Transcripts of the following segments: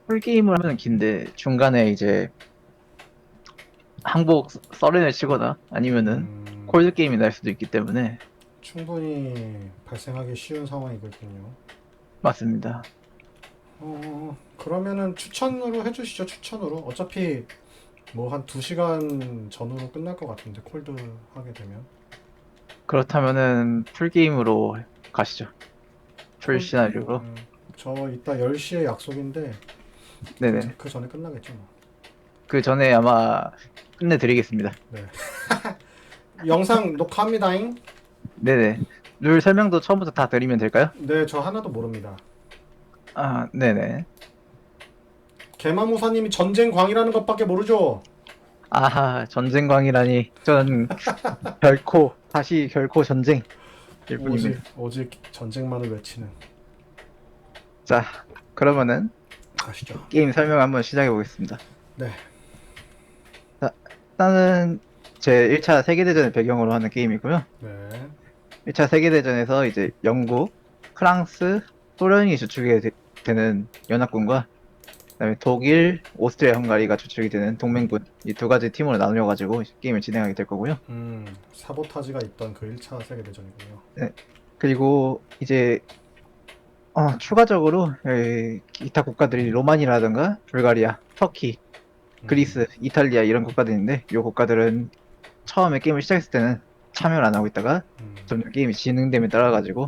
풀게임을 하면 긴데 중간에 이제 항복 썰렌을 치거나 아니면은 음, 콜드 게임이 날 수도 있기 때문에. 충분히 발생하기 쉬운 상황이거든요. 맞습니다. 그러면은 추천으로 해주시죠. 추천으로. 어차피 뭐 한 2시간 전후로 끝날 것 같은데 콜드 하게 되면. 그렇다면은 풀게임으로 가시죠. 풀 콜, 시나리오로. 저 이따 10시에 약속인데 네네. 그 전에 끝나겠죠 뭐. 그 전에 아마 끝내드리겠습니다. 네. 영상 녹화합니다잉. 네네. 룰 설명도 처음부터 다 드리면 될까요? 네, 저 하나도 모릅니다. 아, 네네. 개마무사님이 전쟁광이라는 것밖에 모르죠. 아하, 전쟁광이라니. 전 다시 결코 전쟁일 오직 뿐입니다. 오직 전쟁만을 외치는. 자, 그러면은 아시죠? 게임 설명 한번 시작해 보겠습니다. 네. 자, 일단은 제 1차 세계대전을 배경으로 하는 게임이고요. 네. 1차 세계대전에서 이제 영국, 프랑스, 소련이 주축이 되는 연합군과 그다음에 독일, 오스트리아, 헝가리가 주축이 되는 동맹군 이 두 가지 팀으로 나누어 가지고 게임을 진행하게 될 거고요. 사보타지가 있던 그 1차 세계대전이군요. 네. 그리고 이제 추가적으로 기타 국가들이 로마니라든가 불가리아, 터키, 음, 그리스, 이탈리아 이런 국가들인데 이 국가들은 처음에 게임을 시작했을 때는 참여를 안 하고 있다가 음, 점점 게임이 진행됨에 따라 가지고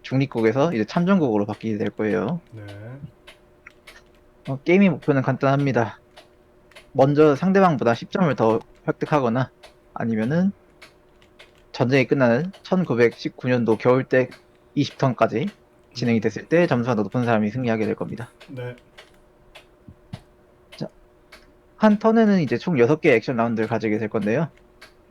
중립국에서 이제 참전국으로 바뀌게 될 거예요. 네. 게임의 목표는 간단합니다. 먼저 상대방보다 10점을 더 획득하거나 아니면은 전쟁이 끝나는 1919년도 겨울 때 20턴까지 진행이 됐을 때 점수가 높은 사람이 승리하게 될 겁니다. 네. 자, 한 턴에는 이제 총 6개의 액션 라운드를 가지게 될 건데요.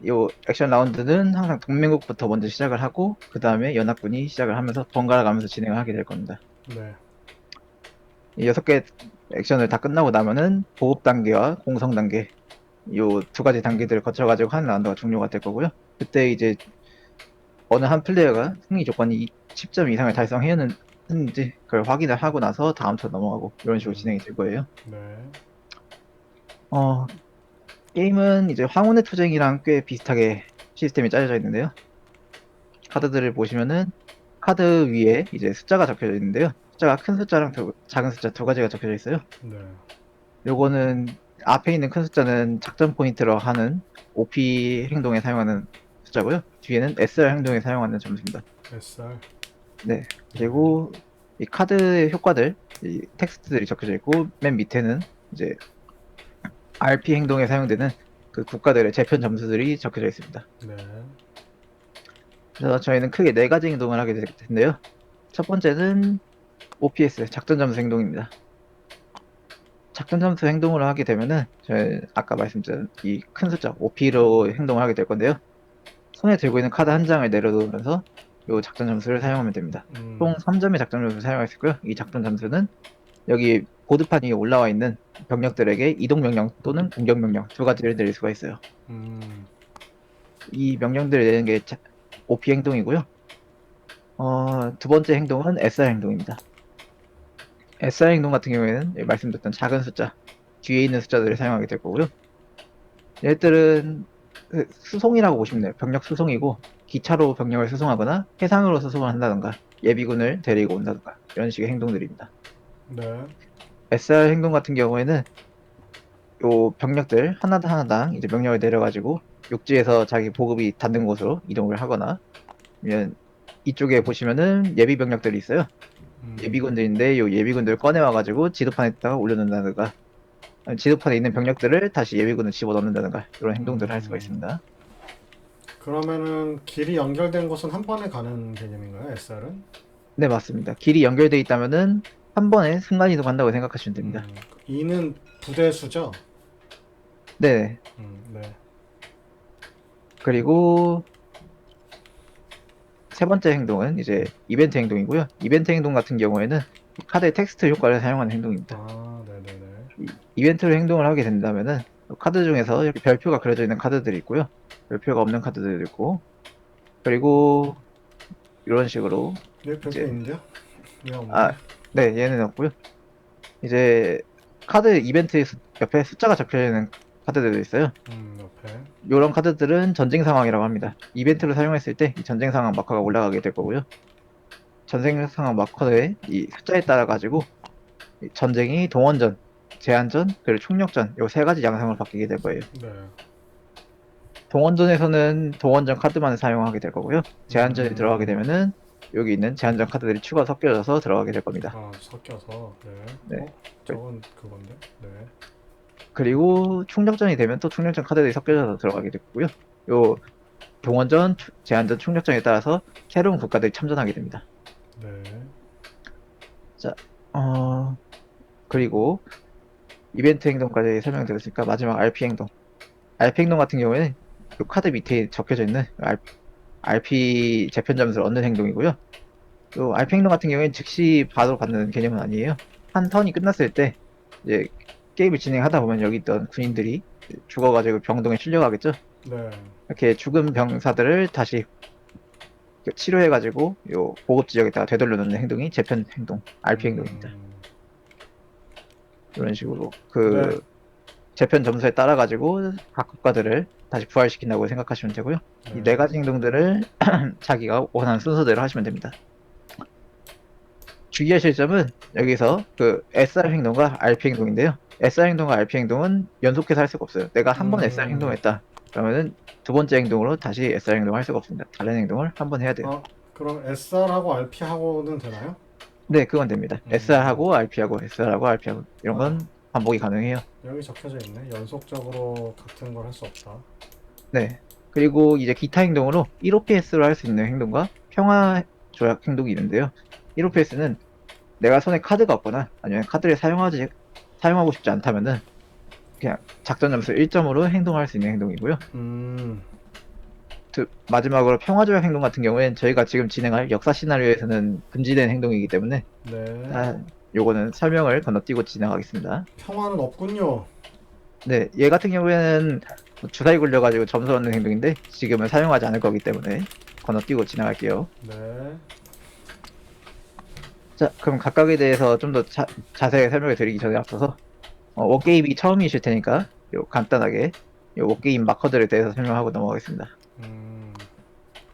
이 액션 라운드는 항상 동맹국부터 먼저 시작을 하고 그 다음에 연합군이 시작을 하면서 번갈아 가면서 진행을 하게 될 겁니다. 네. 이 6개 액션을 다 끝나고 나면은 보급 단계와 공성 단계 요 두 가지 단계들을 거쳐가지고 한 라운드가 종료가 될 거고요. 그때 이제 어느 한 플레이어가 승리 조건이 10점 이상을 달성했는지 그걸 확인을 하고 나서 다음 턴 넘어가고 이런 식으로 진행이 될 거예요. 네. 어, 게임은 이제 황혼의 투쟁이랑 꽤 비슷하게 시스템이 짜여져 있는데요. 카드들을 보시면은 카드 위에 이제 숫자가 적혀져 있는데요. 숫자가 큰 숫자랑 작은 숫자 두 가지가 적혀져 있어요. 네. 요거는 앞에 있는 큰 숫자는 작전 포인트로 하는 OP 행동에 사용하는 숫자고요. 뒤에는 SR 행동에 사용하는 점수입니다. SR. 네. 네. 그리고 이 카드의 효과들, 이 텍스트들이 적혀져 있고, 맨 밑에는 이제 RP 행동에 사용되는 그 국가들의 재편 점수들이 적혀져 있습니다. 네. 그래서 저희는 크게 네 가지 행동을 하게 될 텐데요. 첫 번째는 OPS, 작전 점수 행동입니다. 작전 점수 행동을 하게 되면은, 저희 아까 말씀드린 이 큰 숫자, OP로 행동을 하게 될 건데요. 손에 들고 있는 카드 한 장을 내려놓으면서 이 작전 점수를 사용하면 됩니다. 총 음, 3점의 작전 점수를 사용할 수 있고요. 이 작전 점수는 여기 보드판 위에 올라와 있는 병력들에게 이동 명령 또는 공격 명령 두 가지를 내릴 수가 있어요. 음, 이 명령들을 내는 게 OP 행동이고요. 두 번째 행동은 SR 행동입니다. SR 행동 같은 경우에는 말씀드렸던 작은 숫자, 뒤에 있는 숫자들을 사용하게 될 거고요. 얘들은 그 수송이라고 보시면 돼요. 병력 수송이고 기차로 병력을 수송하거나 해상으로 수송을 한다던가 예비군을 데리고 온다던가 이런 식의 행동들입니다. 네. SR 행동 같은 경우에는 요 병력들 하나당 이제 명령을 내려가지고 육지에서 자기 보급이 닿는 곳으로 이동을 하거나 아니면 이쪽에 보시면은 예비 병력들이 있어요. 음, 예비군들인데 요 예비군들을 꺼내와가지고 지도판에다가 올려놓는다든가 아니면 지도판에 있는 병력들을 다시 예비군을 집어넣는다든가 이런 행동들을 할 수가 있습니다. 그러면은 길이 연결된 곳은 한 번에 가는 개념인가요? SR은? 네, 맞습니다. 길이 연결돼 있다면은 한 번에 순간이동 한다고 생각하시면 됩니다. E는 부대 수죠? 네. 네. 그리고 세 번째 행동은 이제 이벤트 행동이고요. 이벤트 행동 같은 경우에는 카드의 텍스트 효과를 사용하는 행동입니다. 아, 네네네. 이벤트로 행동을 하게 된다면은 카드 중에서 이렇게 별표가 그려져 있는 카드들이 있고요. 별표가 없는 카드들도 있고 그리고 이런 식으로 네, 별표 이제 있는데요? 얘가 아, 없는데? 네, 얘는 없고요. 이제 카드 이벤트 옆에 숫자가 적혀있는 카드들도 있어요. 옆에. 이런 카드들은 전쟁 상황이라고 합니다. 이벤트를 사용했을 때 이 전쟁 상황 마커가 올라가게 될 거고요. 전쟁 상황 마커의 이 숫자에 따라 가지고 이 전쟁이 동원전, 제한전, 그리고 총력전 요 세 가지 양상으로 바뀌게 될 거예요. 네. 동원전에서는 동원전 카드만 사용하게 될 거고요. 제한전에 음. 들어가게 되면은 여기 있는 제한전 카드들이 추가 섞여져서 들어가게 될 겁니다. 아, 섞여서. 네. 네. 저건 그건데. 네. 그리고 총력전이 되면 또 총력전 카드들이 섞여져서 들어가게 되고요. 요 동원전, 제한전, 총력전에 따라서 새로운 국가들이 참전하게 됩니다. 네. 자, 그리고 이벤트 행동까지 설명드렸으니까 마지막 RP 행동. RP 행동 같은 경우에는 이 카드 밑에 적혀져 있는 RP 재편 점수를 얻는 행동이고요. 요 RP 행동 같은 경우에는 즉시 바로 받는 개념은 아니에요. 한 턴이 끝났을 때 이제 게임을 진행하다 보면 여기 있던 군인들이 죽어가지고 병동에 실려가겠죠. 네. 이렇게 죽은 병사들을 다시 치료해가지고 요 보급 지역에다가 되돌려 놓는 행동이 재편 행동, RP 행동입니다. 이런 식으로 네. 재편 점수에 따라 가지고 각 국가들을 다시 부활시킨다고 생각하시면 되고요. 이 네 가지 행동들을 자기가 원하는 순서대로 하시면 됩니다. 주의하실 점은 여기서 그 SR 행동과 RP 행동인데요. SR 행동과 RP 행동은 연속해서 할 수가 없어요. 내가 한 번 SR 행동했다. 그러면은 두 번째 행동으로 다시 SR 행동을 할 수가 없습니다. 다른 행동을 한 번 해야 돼요. 그럼 SR하고 RP하고는 되나요? 네, 그건 됩니다. SR하고 RP하고 SR하고 RP하고 이런 건 반복이 가능해요. 여기 적혀져 있네. 연속적으로 같은 걸 할 수 없다. 네. 그리고 이제 기타 행동으로 1OPS로 할 수 있는 행동과 평화 조약 행동이 있는데요. 1OPS는 내가 손에 카드가 없거나 아니면 카드를 사용하고 싶지 않다면은 그냥 작전 점수 1점으로 행동할 수 있는 행동이고요. 마지막으로 평화 조약 행동 같은 경우에는 저희가 지금 진행할 역사 시나리오에서는 금지된 행동이기 때문에 네. 요거는 설명을 건너뛰고 진행하겠습니다. 평화는 없군요. 네, 얘 같은 경우에는 주사위 굴려가지고 점수 얻는 행동인데 지금은 사용하지 않을 거기 때문에 건너뛰고 진행할게요. 네. 자, 그럼 각각에 대해서 좀 더 자세하게 설명을 드리기 전에 앞서서 워게임이 처음이실 테니까 간단하게 워게임 마커들에 대해서 설명하고 넘어가겠습니다.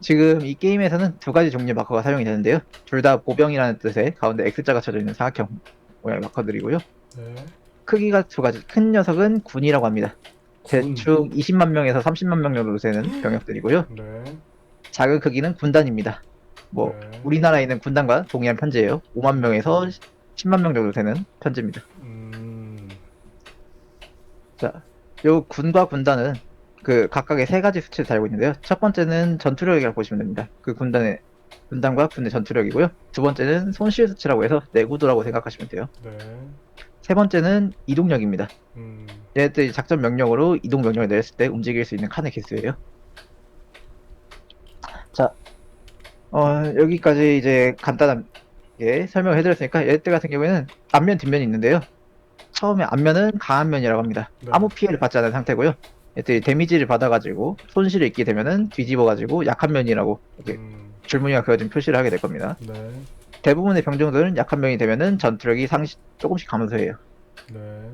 지금 이 게임에서는 두 가지 종류의 마커가 사용이 되는데요. 둘 다 보병이라는 뜻의 가운데 X자가 쳐져 있는 사각형 모양의 마커들이고요. 네. 크기가 두 가지. 큰 녀석은 군이라고 합니다. 군. 대충 20만 명에서 30만 명 정도 되는 병력들이고요. 네. 작은 크기는 군단입니다. 뭐 네. 우리나라에 있는 군단과 동일한 편제예요. 5만 명에서 10만 명 정도 되는 편제입니다. 자, 요 군과 군단은 그 각각의 세 가지 수치를 달고 있는데요. 첫 번째는 전투력이라고 보시면 됩니다. 그 군단과 군의 전투력이고요. 두 번째는 손실 수치라고 해서 내구도라고 생각하시면 돼요. 네. 세 번째는 이동력입니다. 음. 얘네들이 작전 명령으로 이동 명령을 내렸을 때 움직일 수 있는 칸의 개수예요. 자, 여기까지 이제 간단하게 설명을 해드렸으니까 얘들 같은 경우에는 앞면, 뒷면이 있는데요. 처음에 앞면은 강한 면이라고 합니다. 네. 아무 피해를 받지 않은 상태고요. 얘들이 데미지를 받아가지고 손실을 입게 되면은 뒤집어가지고 약한 면이라고 이렇게 줄무늬가 그어진 표시를 하게 될 겁니다. 네. 대부분의 병정들은 약한 면이 되면은 전투력이 조금씩 감소해요. 네.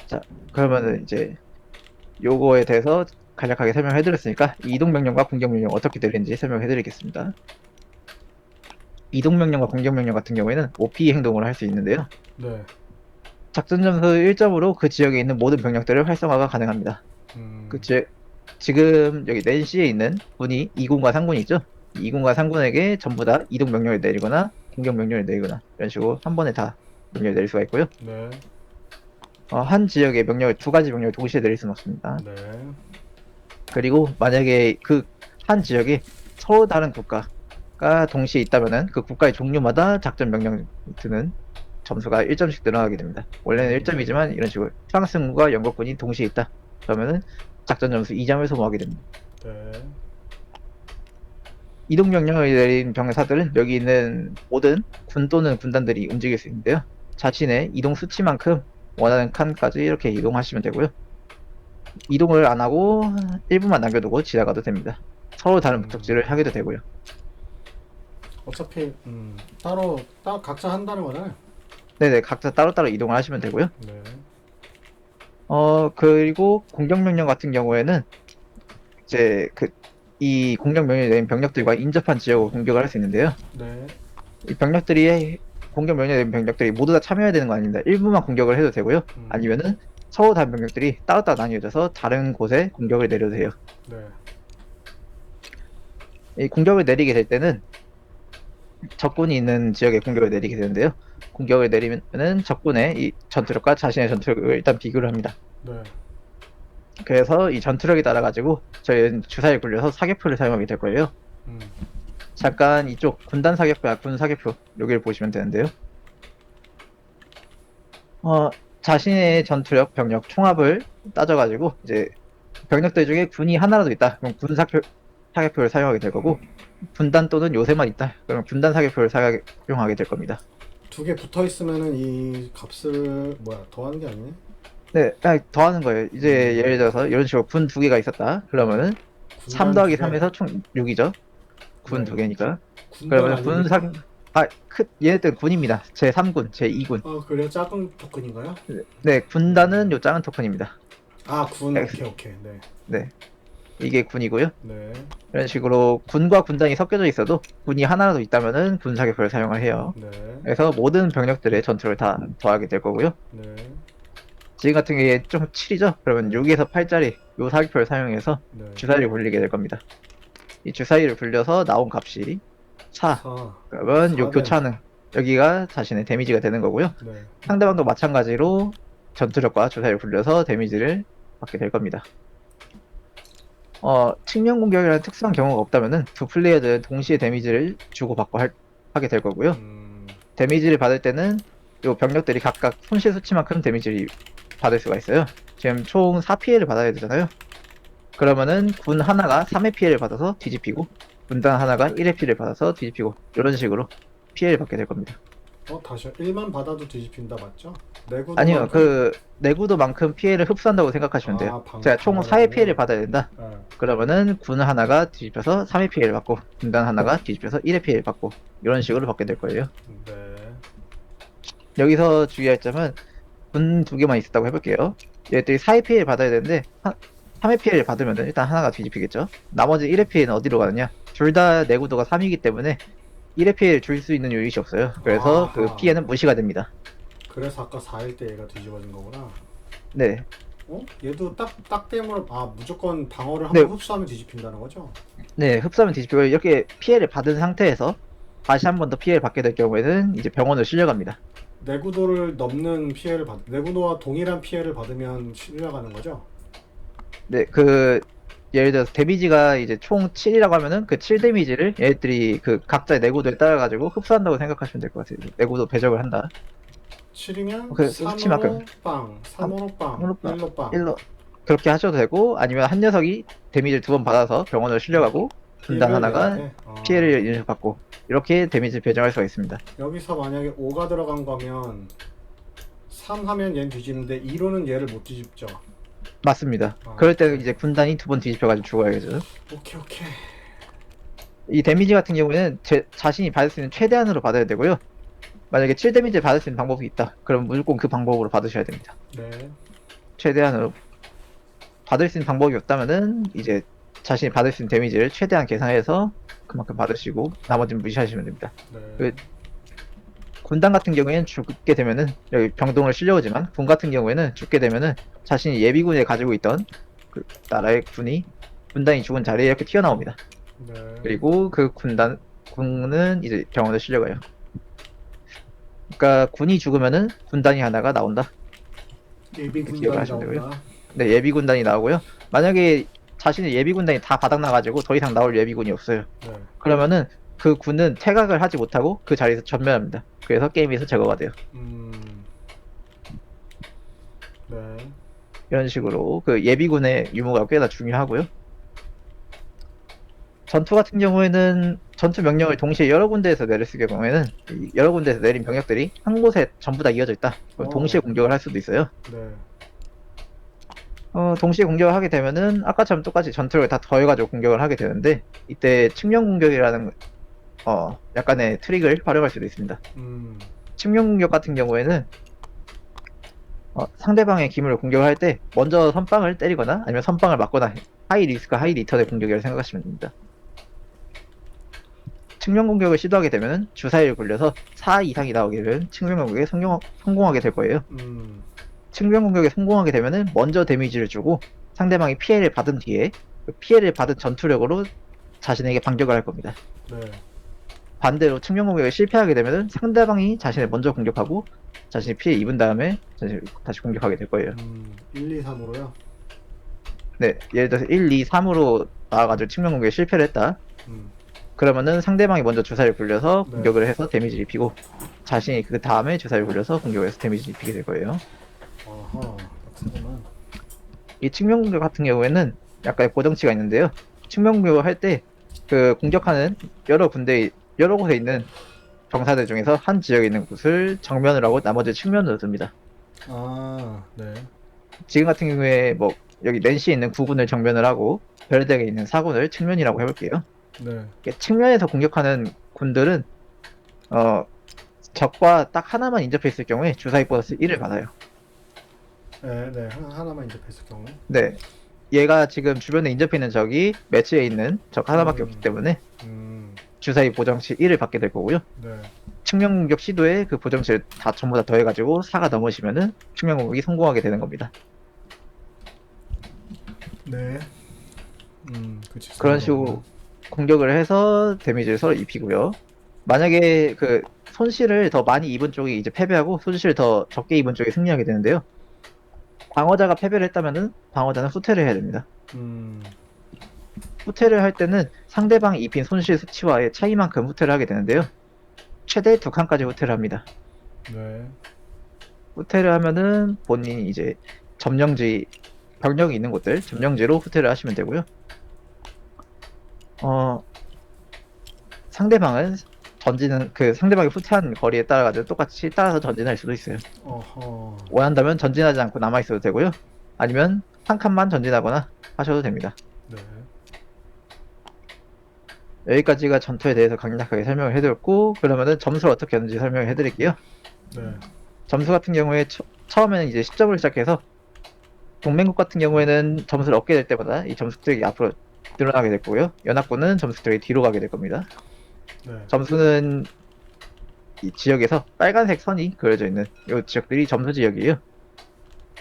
자, 그러면은 이제 요거에 대해서 간략하게 설명해드렸으니까 이동명령과 공격명령 어떻게 되는지 설명해드리겠습니다. 이동명령과 공격명령 같은 경우에는 OP 행동을 할 수 있는데요. 네. 작전 점수 1점으로 그 지역에 있는 모든 병력들을 활성화가 가능합니다. 지금 여기 낸시에 있는 군이 2군과 3군이 있죠. 2군과 3군에게 전부 다 이동 명령을 내리거나 공격 명령을 내리거나 이런 식으로 한 번에 다 명령을 내릴 수가 있고요. 네. 한 지역의 명령을 두 가지 명령을 동시에 내릴 수는 없습니다. 네. 그리고 만약에 그 한 지역에 서로 다른 국가가 동시에 있다면은 그 국가의 종류마다 작전 명령 드는 점수가 1점씩 늘어나게 됩니다. 원래는 1점이지만 이런 식으로 프랑스군과 영국군이 동시에 있다. 그러면은 작전 점수 2점을 소모하게 됩니다. 네. 이동 명령을 내린 병사들은 여기 있는 모든 군 또는 군단들이 움직일 수 있는데요. 자신의 이동 수치만큼 원하는 칸까지 이렇게 이동하시면 되고요. 이동을 안 하고 1분만 남겨두고 지나가도 됩니다. 서로 다른 목적지를 하게도 되고요. 어차피 따로 각자 한다는 거잖아요. 네네, 각자 따로따로 이동을 하시면 되고요. 네. 그리고 공격 명령 같은 경우에는 이제 이 공격 명령이 내린 병력들과 인접한 지역으로 공격을 할 수 있는데요. 네. 이 병력들이 공격 명령이 내린 병력들이 모두 다 참여해야 되는 건 아닙니다. 일부만 공격을 해도 되고요. 음. 아니면은 서로 다른 병력들이 따로따로 나뉘어져서 다른 곳에 공격을 내려도 돼요. 네. 이 공격을 내리게 될 때는 적군이 있는 지역에 공격을 내리게 되는데요. 공격을 내리면은 적군의 이 전투력과 자신의 전투력을 일단 비교를 합니다. 네. 그래서 이 전투력에 따라 가지고 저희는 주사위를 굴려서 사격표를 사용하게 될 거예요. 음. 잠깐 이쪽 군단 사격표와 군 사격표 여기를 보시면 되는데요. 자신의 전투력, 병력 총합을 따져가지고 이제 병력들 중에 군이 하나라도 있다. 그럼 사격표를 사용하게 될 거고 군단 또는 요새만 있다. 그럼 군단 사격표를 사용하게 될 겁니다. 두 개 붙어 있으면은 이 값을 뭐야 더하는 게 아니네? 네, 그냥 더하는 거예요. 이제 예를 들어서 이런 식으로 군 두 개가 있었다. 그러면은 3 군단 더하기 두 개. 3에서 총 6이죠. 군 네. 두 개니까. 군단 그러면 아닙니까? 얘네들 군입니다. 제3군, 제2군. 그래요? 작은 토큰인가요? 네, 군단은 요 작은 토큰입니다. 아, 군. X. 오케이. 네. 네, 이게 군이고요. 네. 이런 식으로 군과 군단이 섞여져 있어도 군이 하나라도 있다면은 군 사격표를 사용을 해요. 네. 그래서 모든 병력들의 전투를 다 더하게 될 거고요. 네. 지금 같은 경우에 좀 7이죠? 그러면 6에서 8짜리 요 사격표를 사용해서 네. 주사위를 굴리게 될 겁니다. 이 주사위를 굴려서 나온 값이 4. 4. 그러면 요 4 교차는 여기가 자신의 데미지가 되는 거고요. 네. 상대방도 마찬가지로 전투력과 주사위를 굴려서 데미지를 받게 될 겁니다. 측면 공격이라는 특수한 경우가 없다면은 두 플레이어들은 동시에 데미지를 주고받고 하게 될 거고요. 데미지를 받을 때는 요 병력들이 각각 손실 수치만큼 데미지를 받을 수가 있어요. 지금 총 4피해를 받아야 되잖아요. 그러면은 군 하나가 3의 피해를 받아서 뒤집히고 군단 하나가 1의 피해를 받아서 뒤집히고 이런 식으로 피해를 받게 될 겁니다. 다시요. 1만 받아도 뒤집힌다 맞죠? 내구도 아니요, 내구도만큼 피해를 흡수한다고 생각하시면 돼요. 제가 총 4의 피해를 받아야 된다. 네. 그러면은 군 하나가 뒤집혀서 3의 피해를 받고 군단 하나가 뒤집혀서 1의 피해를 받고 이런 식으로 받게 될 거예요. 네. 여기서 주의할 점은 군 두 개만 있었다고 해볼게요. 얘들이 4의 피해를 받아야 되는데 3의 피해를 받으면 일단 하나가 뒤집히겠죠. 나머지 1의 피해는 어디로 가느냐? 둘 다 내구도가 3이기 때문에 1의 피해를 줄 수 있는 유닛이 없어요. 그래서 그 아하. 피해는 무시가 됩니다. 그래서 아까 4일 때 얘가 뒤집어진 거구나. 네, 얘도 딱 땜으로 무조건 방어를 네. 한번 흡수하면 뒤집힌다는 거죠? 네, 흡수하면 뒤집히고 이렇게 피해를 받은 상태에서 다시 한 번 더 피해를 받게 될 경우에는 이제 병원을 실려갑니다. 내구도를 넘는 피해를 내구도와 동일한 피해를 받으면 실려가는 거죠? 네, 예를 들어서 데미지가 이제 총 7이라고 하면은 그 7 데미지를 얘들이 그 각자의 내구도에 따라 가지고 흡수한다고 생각하시면 될 것 같아요. 내구도 배적을 한다. 7이면 그 3으로 수치만큼. 빵, 3으로 빵, 3으로 빵, 1로 빵. 1로 그렇게 하셔도 되고 아니면 한 녀석이 데미지를 2번 받아서 병원을 실려가고 군단 하나가 피해를 인식받고 이렇게 데미지 배정할 수가 있습니다. 여기서 만약에 5가 들어간 거면 3 하면 얘는 뒤집는데 2로는 얘를 못 뒤집죠? 맞습니다. 그럴 때는 이제 군단이 2번 뒤집혀가지고 죽어야겠죠. 오케이. 이 데미지 같은 경우에는 자신이 받을 수 있는 최대한으로 받아야 되고요. 만약에 7 데미지를 받을 수 있는 방법이 있다. 그럼 무조건 그 방법으로 받으셔야 됩니다. 네. 최대한으로 받을 수 있는 방법이 없다면은 이제 자신이 받을 수 있는 데미지를 최대한 계산해서 그만큼 받으시고 나머지는 무시하시면 됩니다. 네. 군단 같은 경우에는 죽게 되면은 여기 병동을 실려오지만 군 같은 경우에는 죽게 되면은 자신이 예비군에 가지고 있던 그 나라의 군단이 죽은 자리에 이렇게 튀어나옵니다. 네. 그리고 그 군은 이제 병원에 실려가요. 그러니까 군이 죽으면은 군단이 하나가 나온다. 예비 기억하시면 군단이 되고요. 나온다. 네, 예비 군단이 나오고요. 만약에 자신의 예비 군단이 다 바닥나가지고 더 이상 나올 예비군이 없어요. 네. 그러면은 그 군은 퇴각을 하지 못하고 그 자리에서 전멸합니다. 그래서 게임에서 제거가 돼요. 네. 이런 식으로 그 예비군의 유무가 꽤나 중요하고요. 전투 같은 경우에는 전투 명령을 동시에 여러 군데에서 내릴 경우에는 이 여러 군데에서 내린 병력들이 한 곳에 전부 다 이어져 있다. 그럼 동시에 공격을 할 수도 있어요. 네. 동시에 공격을 하게 되면은 아까처럼 똑같이 전투력을 다 더해가지고 공격을 하게 되는데 이때 측면 공격이라는 약간의 트릭을 활용할 수도 있습니다. 측면 공격 같은 경우에는 상대방의 기물을 공격을 할 때 먼저 선빵을 때리거나 아니면 선빵을 맞거나 하이 리스크 하이 리턴의 공격이라고 생각하시면 됩니다. 측면 공격을 시도하게 되면 주사위를 굴려서 4 이상이 나오게 되면 측면 공격에 성공하게 될 거예요. 측면 공격에 성공하게 되면은 먼저 데미지를 주고 상대방이 피해를 받은 뒤에 그 피해를 받은 전투력으로 자신에게 반격을 할 겁니다. 네. 반대로 측면 공격에 실패하게 되면은 상대방이 자신을 먼저 공격하고 자신이 피해 입은 다음에 다시 공격하게 될 거예요. 1, 2, 3으로요? 네, 예를 들어서 1, 2, 3으로 나와가지고 측면 공격에 실패를 했다. 음. 그러면은 상대방이 먼저 주사를 굴려서 네. 공격을 해서 데미지를 입히고 자신이 그 다음에 주사를 굴려서 공격을 해서 데미지를 입히게 될 거예요. 아하, 빡세구만. 이 측면 공격 같은 경우에는 약간의 고정치가 있는데요. 측면 공격을 할 때 그 공격하는 여러 곳에 있는 병사들 중에서 한 지역에 있는 곳을 정면으로 하고 나머지 측면으로 둡니다. 아, 네. 지금 같은 경우에 뭐 여기 낸시에 있는 9군을 정면을 하고 별덱에 있는 4군을 측면이라고 해볼게요. 네. 측면에서 공격하는 군들은 적과 딱 하나만 인접해 있을 경우에 주사위 보너스 1을 받아요. 네, 네. 하나만 인접했을 경우. 네, 얘가 지금 주변에 인접해 있는 적이 매치에 있는 적 하나밖에 없기 때문에 주사위 보정치 1을 받게 될 거고요. 네. 측면 공격 시도에 그 보정치를 다 전부 다 더해가지고 4가 넘으시면은 측면 공격이 성공하게 되는 겁니다. 네. 그치. 그런 식으로 공격을 해서 데미지를 서로 입히고요. 만약에 그 손실을 더 많이 입은 쪽이 이제 패배하고 손실을 더 적게 입은 쪽이 승리하게 되는데요. 방어자가 패배를 했다면은 방어자는 후퇴를 해야 됩니다. 후퇴를 할 때는 상대방이 입힌 손실 수치와의 차이만큼 후퇴를 하게 되는데요. 최대 2칸까지 후퇴를 합니다. 네. 후퇴를 하면은 본인이 이제 점령지, 병력이 있는 곳들, 점령지로 후퇴를 하시면 되고요. 상대방은 상대방이 후퇴한 거리에 따라가지고 똑같이 따라서 전진할 수도 있어요. 어허. 원한다면 전진하지 않고 남아있어도 되고요. 아니면 한 칸만 전진하거나 하셔도 됩니다. 네. 여기까지가 전투에 대해서 강력하게 설명을 해드렸고, 그러면은 점수를 어떻게 하는지 설명을 해드릴게요. 네. 점수 같은 경우에 처음에는 이제 10점을 시작해서 동맹국 같은 경우에는 점수를 얻게 될 때마다 이 점수들이 앞으로 늘어나게 될 거고요. 연합군은 점수들이 뒤로 가게 될 겁니다. 네. 점수는 이 지역에서 빨간색 선이 그려져 있는 이 지역들이 점수 지역이에요.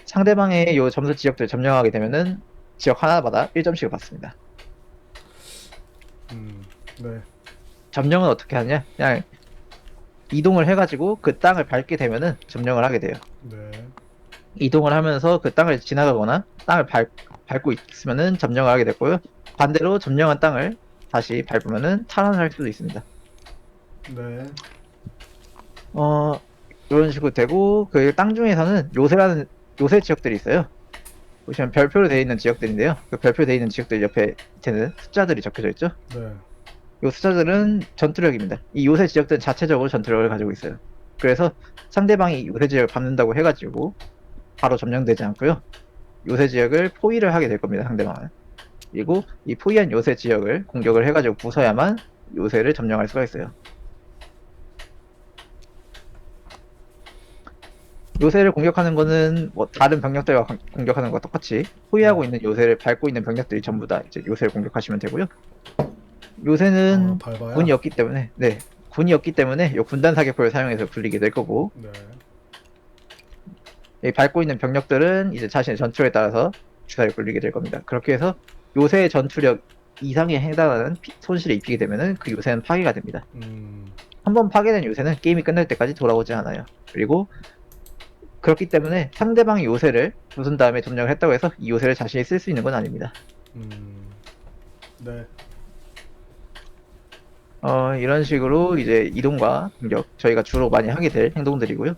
상대방의 이 점수 지역들을 점령하게 되면은 지역 하나마다 1점씩을 받습니다. 네. 점령은 어떻게 하냐? 그냥 이동을 해가지고 그 땅을 밟게 되면은 점령을 하게 돼요. 네. 이동을 하면서 그 땅을 지나가거나 땅을 밟고 있으면은 점령을 하게 됐고요. 반대로 점령한 땅을 다시 밟으면은 탈환을 할 수도 있습니다. 네. 이런 식으로 되고 그 땅 중에서는 요새 지역들이 있어요. 보시면 별표로 되어 있는 지역들인데요. 그 별표로 되어 있는 지역들 옆에 밑에는 숫자들이 적혀져 있죠. 네. 이 숫자들은 전투력입니다. 이 요새 지역들은 자체적으로 전투력을 가지고 있어요. 그래서 상대방이 요새 지역을 밟는다고 해가지고 바로 점령되지 않고요. 요새 지역을 포위를 하게 될 겁니다. 상대방은. 그리고 이 포위한 요새 지역을 공격을 해가지고 부숴야만 요새를 점령할 수가 있어요. 요새를 공격하는 거는 뭐 다른 병력들과 공격하는 것과 똑같이 포위하고 있는 요새를 밟고 있는 병력들이 전부 다 이제 요새를 공격하시면 되고요. 요새는 밟아야? 군이 없기 때문에 군이 없기 때문에 요 군단 사격포를 사용해서 굴리게 될 거고, 네. 이 밟고 있는 병력들은 이제 자신의 전투에 따라서 주사를 굴리게 될 겁니다. 그렇게 해서 요새의 전투력 이상에 해당하는 손실을 입히게 되면은 그 요새는 파괴가 됩니다. 한번 파괴된 요새는 게임이 끝날 때까지 돌아오지 않아요. 그리고 그렇기 때문에 상대방의 요새를 부순 다음에 점령을 했다고 해서 이 요새를 자신이 쓸 수 있는 건 아닙니다. 네. 이런 식으로 이제 이동과 공격, 저희가 주로 많이 하게 될 행동들이고요.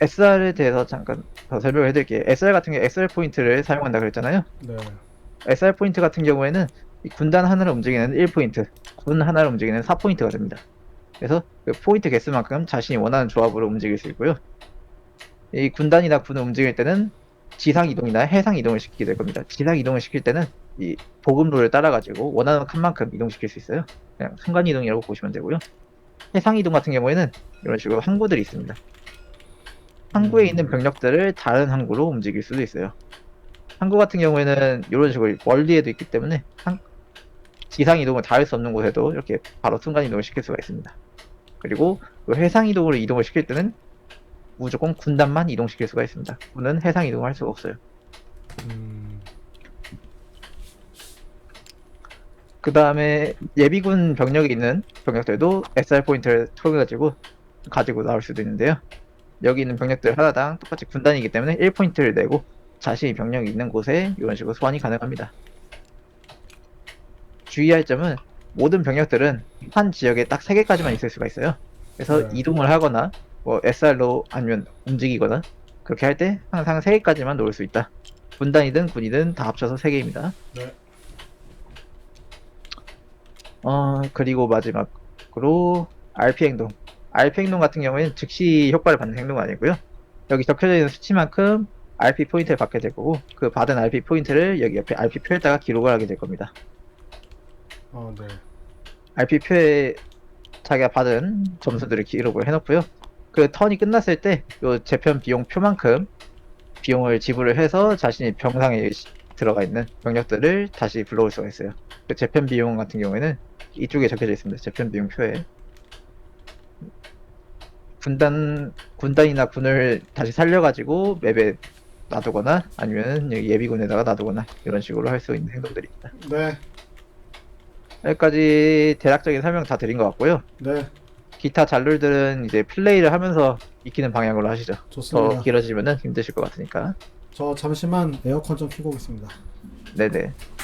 SR에 대해서 잠깐 더 설명을 해드릴게요. SR 같은 경우 SR 포인트를 사용한다 그랬잖아요. 네. SR 포인트 같은 경우에는 이 군단 하나를 움직이는 1포인트, 군 하나를 움직이는 4포인트가 됩니다. 그래서 그 포인트 개수만큼 자신이 원하는 조합으로 움직일 수 있고요. 이 군단이나 군을 움직일 때는 지상 이동이나 해상 이동을 시키게 될 겁니다. 지상 이동을 시킬 때는 이 보급로를 따라가지고 원하는 칸만큼 이동시킬 수 있어요. 그냥 순간 이동이라고 보시면 되고요. 해상 이동 같은 경우에는 이런 식으로 항구들이 있습니다. 항구에 있는 병력들을 다른 항구로 움직일 수도 있어요. 항구 같은 경우에는 이런 식으로 멀리에도 있기 때문에 지상 이동을 다 할 수 없는 곳에도 이렇게 바로 순간 이동을 시킬 수가 있습니다. 그리고 그 해상 이동으로 이동을 시킬 때는 무조건 군단만 이동시킬 수가 있습니다. 군은 해상 이동을 할 수가 없어요. 그 다음에 예비군 병력이 있는 병력들도 SR 포인트를 통해 가지고 나올 수도 있는데요. 여기 있는 병력들 하나당 똑같이 군단이기 때문에 1포인트를 내고 자신이 병력이 있는 곳에 이런 식으로 소환이 가능합니다. 주의할 점은 모든 병력들은 한 지역에 딱 3개까지만 있을 수가 있어요. 그래서 네. 이동을 하거나 뭐 SR로 아니면 움직이거나 그렇게 할 때 항상 3개까지만 놓을 수 있다. 군단이든 군이든 다 합쳐서 3개입니다. 네. 그리고 마지막으로 RP 행동. RP 행동 같은 경우에는 즉시 효과를 받는 행동은 아니고요. 여기 적혀져 있는 수치만큼 RP 포인트를 받게 될 거고, 그 받은 RP 포인트를 여기 옆에 RP 표에다가 기록을 하게 될 겁니다. 네. RP 표에 자기가 받은 점수들을 기록을 해놓고요. 그 턴이 끝났을 때 요 재편 비용 표만큼 비용을 지불을 해서 자신이 병상에 들어가 있는 병력들을 다시 불러올 수가 있어요. 그 재편 비용 같은 경우에는 이쪽에 적혀져 있습니다. 재편 비용 표에 군단이나 군을 다시 살려가지고 맵에 놔두거나 아니면 여기 예비군에다가 놔두거나 이런 식으로 할 수 있는 행동들입니다. 네. 여기까지 대략적인 설명 다 드린 것 같고요. 네. 기타 잔룰들은 이제 플레이를 하면서 익히는 방향으로 하시죠. 좋습니다. 더 길어지면은 힘드실 것 같으니까. 저 잠시만 에어컨 좀 켜고 오겠습니다. 네네.